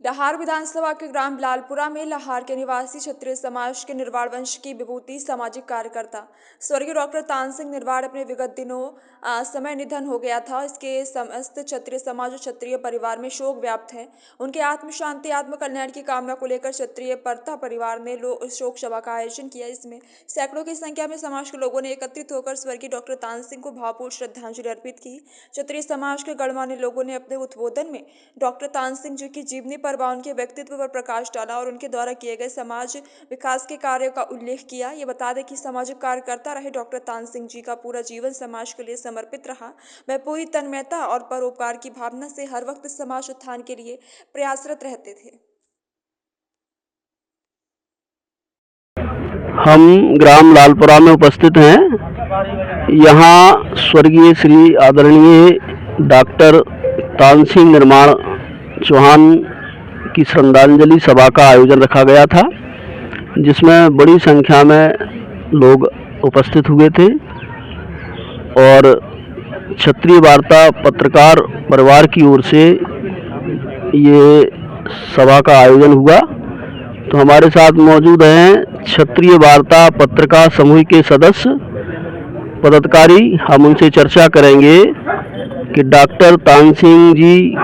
लाहार विधानसभा के ग्राम लालपुरा में लाहार के निवासी क्षत्रिय समाज के निर्वाण वंश की विभूति सामाजिक कार्यकर्ता स्वर्गीय डॉक्टर तान सिंह निर्वाण अपने विगत दिनों समय निधन हो गया था। इसके समस्त क्षत्रिय समाज और क्षत्रिय परिवार में शोक व्याप्त है। उनके आत्म शांति आत्म कल्याण की कामना को लेकर क्षत्रिय परता परिवार ने शोक सभा का आयोजन किया। इसमें सैकड़ों की संख्या में समाज के लोगों ने एकत्रित होकर स्वर्गीय डॉक्टर तान सिंह को भावपूर्ण श्रद्धांजलि अर्पित की। क्षत्रिय समाज के गणमान्य लोगों ने अपने उद्बोधन में डॉक्टर तान सिंह जी की जीवनी पर व उनके व्यक्तित्व पर प्रकाश डाला और उनके द्वारा किए गए समाज विकास के कार्यों का उल्लेख किया। ये बता दें कि सामाजिक कार्यकर्ता रहे डॉक्टर तान सिंह जी का पूरा जीवन समाज के लिए समर्पित रहा। वह पूरी तन्मयता और परोपकार की भावना से हर वक्त समाज उत्थान के लिए प्रयासरत रहते थे। हम ग्राम लालपुरा में उपस्थित हैं। यहाँ स्वर्गीय श्री आदरणीय डॉक्टर तान सिंह निर्माण चौहान की श्रद्धांजलि सभा का आयोजन रखा गया था, जिसमें बड़ी संख्या में लोग उपस्थित हुए थे और क्षत्रिय वार्ता पत्रकार परिवार की ओर से ये सभा का आयोजन हुआ। तो हमारे साथ मौजूद हैं क्षत्रिय वार्ता पत्रकार समूह के सदस्य पदाधिकारी। हम उनसे चर्चा करेंगे कि डॉक्टर तान सिंह जी,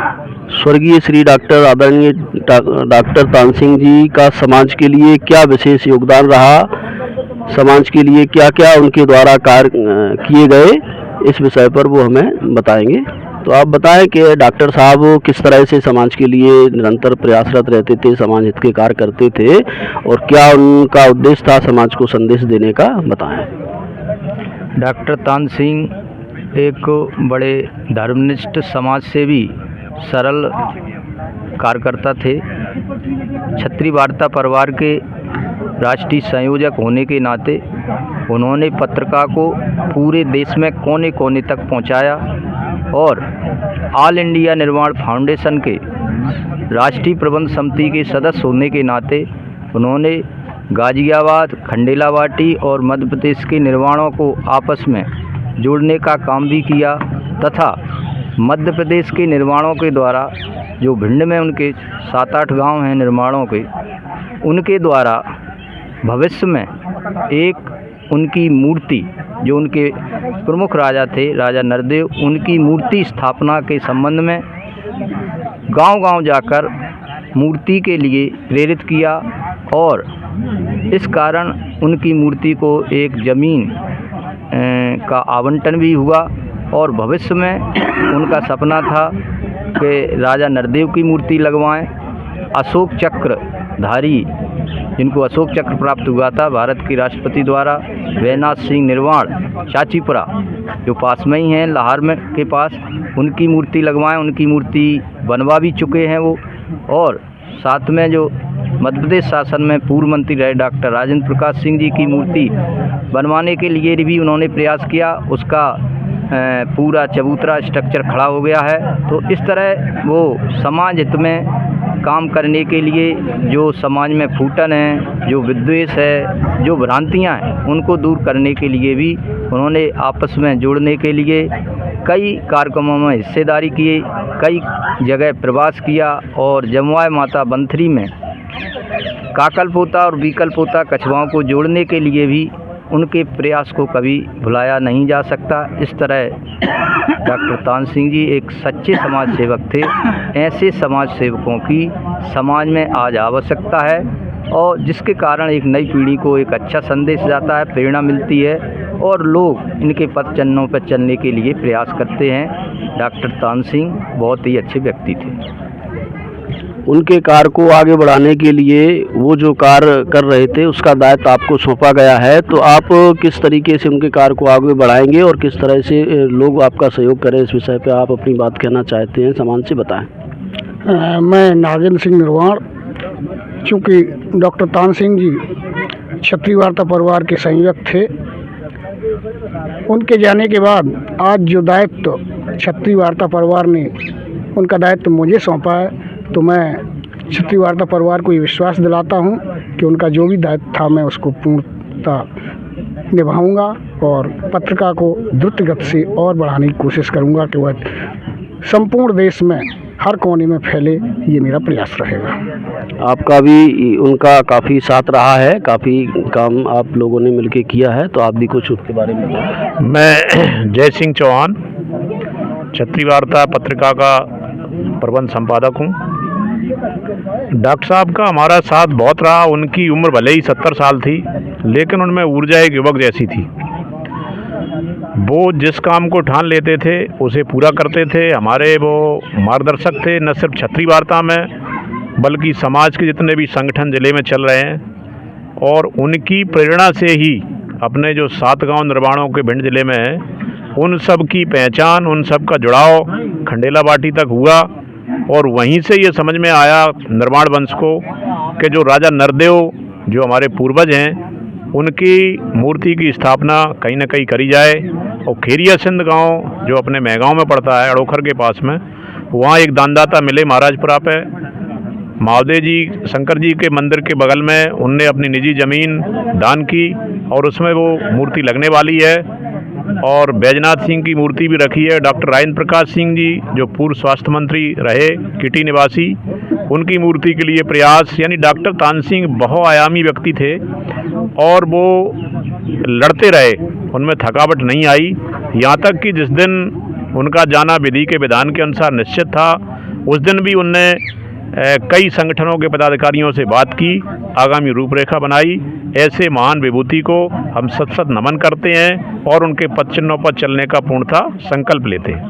स्वर्गीय श्री डॉक्टर आदरणीय डॉक्टर तान सिंह जी का समाज के लिए क्या विशेष योगदान रहा, समाज के लिए क्या क्या उनके द्वारा कार्य किए गए, इस विषय पर वो हमें बताएंगे। तो आप बताएं कि डॉक्टर साहब किस तरह से समाज के लिए निरंतर प्रयासरत रहते थे, समाज हित के कार्य करते थे और क्या उनका उद्देश्य था समाज को संदेश देने का, बताएं। डॉक्टर तान सिंह एक बड़े धर्मनिष्ठ समाज सेवी सरल कार्यकर्ता थे। क्षत्रिय वार्ता परिवार के राष्ट्रीय संयोजक होने के नाते उन्होंने पत्रिका को पूरे देश में कोने कोने तक पहुंचाया और ऑल इंडिया निर्माण फाउंडेशन के राष्ट्रीय प्रबंध समिति के सदस्य होने के नाते उन्होंने गाजियाबाद, खंडेलावाटी और मध्य प्रदेश के निर्माणों को आपस में जोड़ने का काम भी किया तथा मध्य प्रदेश के निर्माणों के द्वारा जो भिंड में उनके 7-8 गांव हैं निर्माणों के, उनके द्वारा भविष्य में एक उनकी मूर्ति, जो उनके प्रमुख राजा थे राजा नरदेव, उनकी मूर्ति स्थापना के संबंध में गांव-गांव जाकर मूर्ति के लिए प्रेरित किया और इस कारण उनकी मूर्ति को एक ज़मीन का आवंटन भी हुआ और भविष्य में उनका सपना था कि राजा नरदेव की मूर्ति लगवाएं। अशोक चक्र धारी, जिनको अशोक चक्र प्राप्त हुआ था भारत के राष्ट्रपति द्वारा, वैनाथ सिंह निर्वाण चाचीपुरा जो पास में ही हैं लाहौर में के पास, उनकी मूर्ति लगवाएं। उनकी मूर्ति बनवा भी चुके हैं वो। और साथ में जो मध्य प्रदेश शासन में पूर्व मंत्री रहे डॉक्टर राजेंद्र प्रकाश सिंह जी की मूर्ति बनवाने के लिए भी उन्होंने प्रयास किया। उसका पूरा चबूतरा स्ट्रक्चर खड़ा हो गया है। तो इस तरह वो समाज हित में काम करने के लिए, जो समाज में फूटन है, जो विद्वेष है, जो भ्रांतियाँ हैं, उनको दूर करने के लिए भी उन्होंने आपस में जोड़ने के लिए कई कार्यक्रमों में हिस्सेदारी किए, कई जगह प्रवास किया और जमुआ माता बंथरी में काकल पोता और बीकल पोता कछुआओं को जोड़ने के लिए भी उनके प्रयास को कभी भुलाया नहीं जा सकता। इस तरह डॉक्टर तान सिंह जी एक सच्चे समाज सेवक थे। ऐसे समाज सेवकों की समाज में आज आवश्यकता है और जिसके कारण एक नई पीढ़ी को एक अच्छा संदेश जाता है, प्रेरणा मिलती है और लोग इनके पथ चिन्हों पर चलने के लिए प्रयास करते हैं। डॉक्टर तान सिंह बहुत ही अच्छे व्यक्ति थे। उनके कार्य को आगे बढ़ाने के लिए वो जो कार्य कर रहे थे उसका दायित्व आपको सौंपा गया है, तो आप किस तरीके से उनके कार्य को आगे बढ़ाएंगे और किस तरह से लोग आपका सहयोग करें, इस विषय पे आप अपनी बात कहना चाहते हैं, समान से बताएं। मैं नागेंद्र सिंह निर्वाण, चूँकि डॉक्टर तान सिंह जी क्षत्रिय वार्ता परिवार के संयोजक थे, उनके जाने के बाद आज जो दायित्व क्षत्रिय वार्ता परिवार ने उनका दायित्व मुझे सौंपा है, तो मैं क्षत्रिय वार्ता परिवार को ये विश्वास दिलाता हूँ कि उनका जो भी दायित्व था मैं उसको पूर्णतः निभाऊंगा और पत्रिका को द्रुत गति से और बढ़ाने की कोशिश करूंगा कि वह संपूर्ण देश में हर कोने में फैले, ये मेरा प्रयास रहेगा। आपका भी उनका काफ़ी साथ रहा है, काफ़ी काम आप लोगों ने मिलकर किया है, तो आप भी कुछ उसके बारे में बताएं। मैं जय सिंह चौहान क्षत्रिय वार्ता पत्रिका का प्रबंध संपादक हूँ। डॉक्टर साहब का हमारा साथ बहुत रहा। उनकी उम्र भले ही 70 साल थी, लेकिन उनमें ऊर्जा एक युवक जैसी थी। वो जिस काम को ठान लेते थे उसे पूरा करते थे। हमारे वो मार्गदर्शक थे, न सिर्फ क्षत्रिय वार्ता में बल्कि समाज के जितने भी संगठन ज़िले में चल रहे हैं। और उनकी प्रेरणा से ही अपने जो 7 गांव निर्माणों के भिंड ज़िले में हैं, उन सब की पहचान, उन सब का जुड़ाव खंडेला बाटी तक हुआ। और वहीं से ये समझ में आया निर्माण वंश को कि जो राजा नरदेव जो हमारे पूर्वज हैं, उनकी मूर्ति की स्थापना कहीं न कहीं करी जाए। और खेरिया सिंध गांव जो अपने मैगांव में पड़ता है, अड़ोखर के पास में, वहाँ एक दानदाता मिले महाराजपुरा पे। महादेव जी शंकर जी के मंदिर के बगल में उनने अपनी निजी ज़मीन दान की और उसमें वो मूर्ति लगने वाली है। और बैजनाथ सिंह की मूर्ति भी रखी है। डॉक्टर राजेंद्र प्रकाश सिंह जी जो पूर्व स्वास्थ्य मंत्री रहे, किटी निवासी, उनकी मूर्ति के लिए प्रयास। यानी डॉक्टर तानसिंह बहुआयामी व्यक्ति थे और वो लड़ते रहे, उनमें थकावट नहीं आई। यहाँ तक कि जिस दिन उनका जाना विधि के विधान के अनुसार निश्चित था, उस दिन भी उनने कई संगठनों के पदाधिकारियों से बात की, आगामी रूपरेखा बनाई। ऐसे महान विभूति को हम सत नमन करते हैं और उनके पद चिन्हों पर चलने का पूर्णतः संकल्प लेते हैं।